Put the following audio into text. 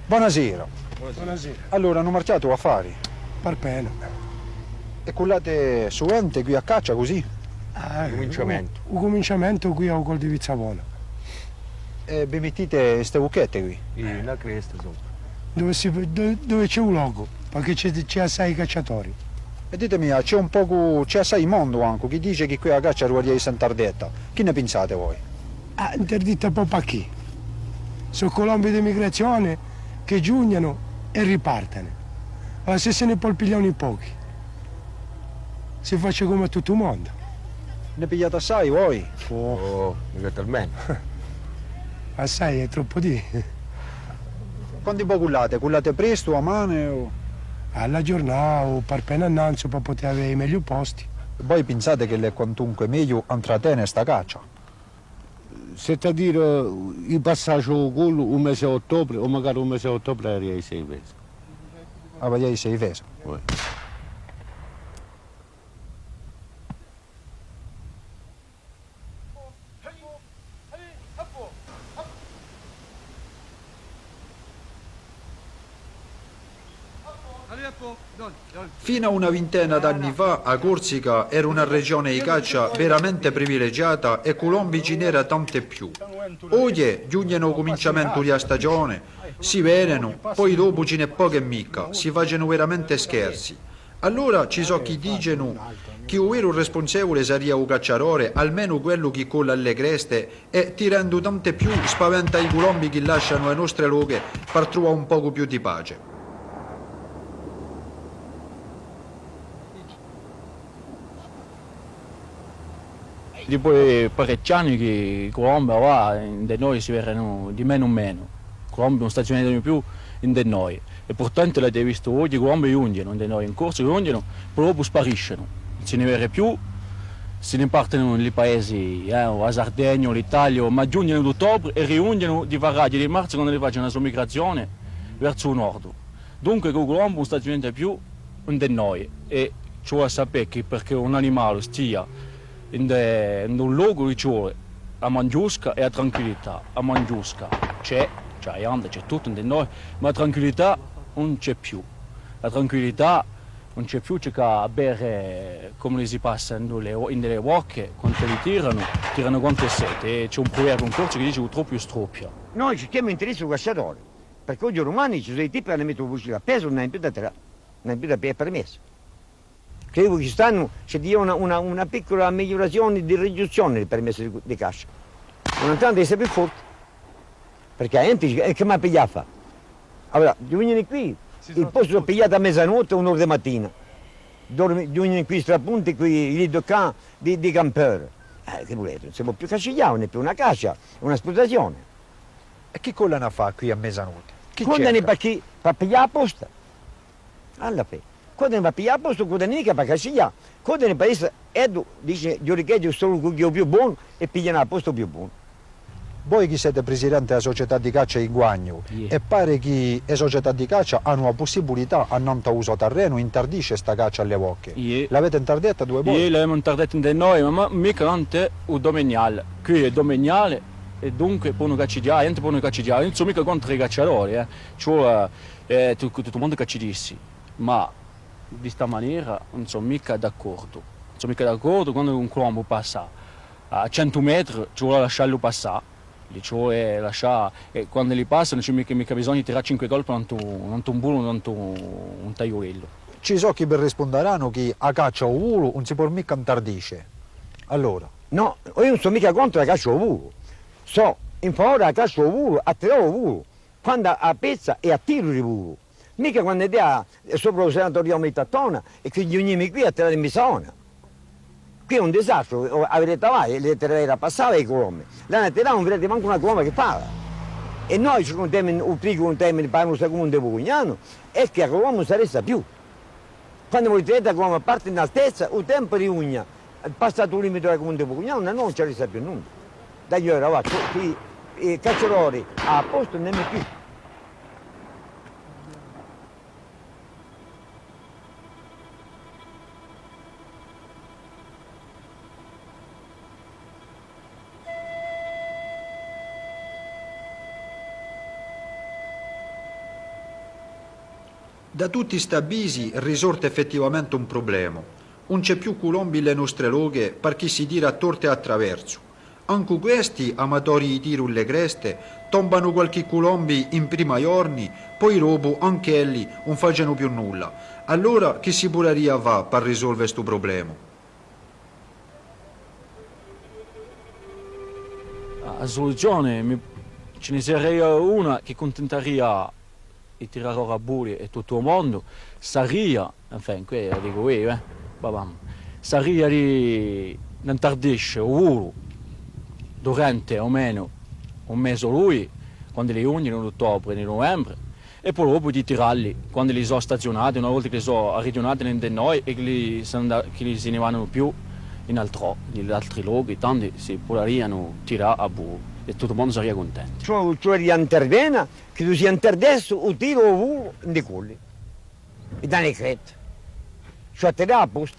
Buonasera. Buonasera. Allora, hanno marciato affari. Parpena. E cullate suente qui a caccia così? Cominciamento. Un cominciamento qui a Col di Vizzavona. E vi mettete queste buchette qui? La cresta sopra. Dove c'è un logo, perché c'è assai cacciatori. E ditemi, c'è assai mondo anche, chi dice che qui a caccia ruolia di Sant'Ardetta. Che ne pensate voi? Interdetta proprio a chi? Sono colombi di migrazione che giugnano e ripartano. Ma se se ne può pigliare in pochi. Si faccia come a tutto il mondo. Ne pigliate assai voi? Oh, talmente. Assai è troppo di. Quando poi cullate? Cullate presto, a mano? O... Alla giornata o parpena annanzi per poter avere i meglio posti. Voi pensate che è quantunque meglio intrattenere sta caccia? Se a dire il passaggio con un mese a ottobre o magari un mese a ottobre eri ai 6 mesi. A vedere se è vero. Fino a una ventina d'anni fa, a Corsica era una regione di caccia veramente privilegiata e colombi ce n'era tante più. Oggi giungono il cominciamento della stagione, si vengono, poi dopo ce n'è poche mica, si facciano veramente scherzi. Allora ci sono chi dicono che il vero responsabile sarebbe il cacciatore, almeno quello che colla alle creste e tirando tante più spaventa i colombi che lasciano le nostre loghe per trovare un poco più di pace. Dopo parecchi anni che i colombi va da noi si vedono di meno in meno. I colombi non stazionano più in da noi. E portanto l'avete visto oggi, i colombi giungono da noi in corso, giungono, poi dopo spariscono. Non se ne vede più, se ne partono nei paesi, la Sardegna, l'Italia, ma giungono ad ottobre e riungono di varaggi di marzo quando fanno la sua migrazione verso il nord. Dunque i colombi non stazionano più in da noi. E cioè sapere che perché un animale stia in un luogo ci vuole a mangiusca e a tranquillità. A mangiusca c'è tutto in noi, ma la tranquillità non c'è più. La tranquillità non c'è più, c'è che a bere come si passano nelle bocche, quando li tirano quante sete. E c'è un proverbio in corso che dice che troppo stroppia. Noi ci chiamiamo interesse cacciatori, perché oggi i romani ci sono i tipi che ne mettono fucile a peso, non è più da permesso. Credo che c'è una piccola migliorazione di riduzione del permesso di caccia. Non tanto essere più forte, perché la gente che mi ha pigliato. Allora, giungono qui, il posto è pigliato a mezzanotte o un'ora di mattina. Giungono qui strapunti, qui i doccan di camper. Che volete, non si può più cacciare, non è più una caccia, è un'esplotazione. E che collana fa qui a mezzanotte? Chi Quando ne cerca? per pigliare a posta? Alla fine. Quando ne va a pigliare a posto, quando ne per cacciare. Quando ne paese, Edo dice, io richiede solo quello più buono e pigliano a posto più buono. Voi che siete presidente della società di caccia in Guagno e pare che le società di caccia hanno la possibilità a non uso terreno interdisce sta caccia alle bocche. L'avete interdetta due volte? L'abbiamo interdetta da noi, ma mica anche il domeniale. Qui è domeniale e dunque può cacciare, niente può cacciare, non sono mica contro i cacciatori, cioè tutto il mondo caccidissi, ma di questa maniera non sono mica d'accordo. Non sono mica d'accordo quando un colombo passa a 100 metri, ci vuole lasciarlo passare. Cioè lasciare, e quando li passano c'è mica bisogno di tirare 5 colpi, non un bulo, non un tagliolello. Ci so chi vi risponderanno che a caccia o volo non si può mica interdisce. Allora? No, io non sono mica contro la caccia al volo. So in favore della caccia al volo, a tirare al volo. Quando a pezza e a tiro di volo. Mica quando è sopra il sanatorio Metattona e quindi ogni qui a tirare in bisogna. Qui è un disastro, avete trovato, le terre passare i colombi. Là ne tirano, non vedete manco una colomba che parla. E noi ci contiamo un trigo, un termine per un secondo pugnano, e che la colomba non si resta più. Quando voi tirate la colomba parte in altezza, il tempo di ugna, passato il limite della comune pugnano, non ci resta più nulla. Da ieri, va, qui i cacciatori a posto nemmeno più. Da tutti sta bisi risorte effettivamente un problema. Non c'è più colombi le nostre loghe per chi si tira a torte e attraverso. Anche questi, amatori di tiro le creste, tombano qualche colombi in prima giorni, poi dopo anche elli non facciano più nulla. Allora chi si puleria va per risolvere questo problema? La soluzione ce ne sarebbe una che contenteria i tiratori e tutto il mondo, sarebbe, qui dico io, sarebbe di interdire oro durante almeno un mese lui, quando li ungono in ottobre e in novembre, e poi dopo di tirarli quando li sono stazionati, una volta che li sono arredonati in noi e che li se ne vanno più in altri luoghi, tanti si potrebbero tirare a burro e tutto il mondo sarebbe contento. Cioè interviene, che tu sia interdesso, o tiro o volo, in di quelli. E da ne crete. Cioè te la posta.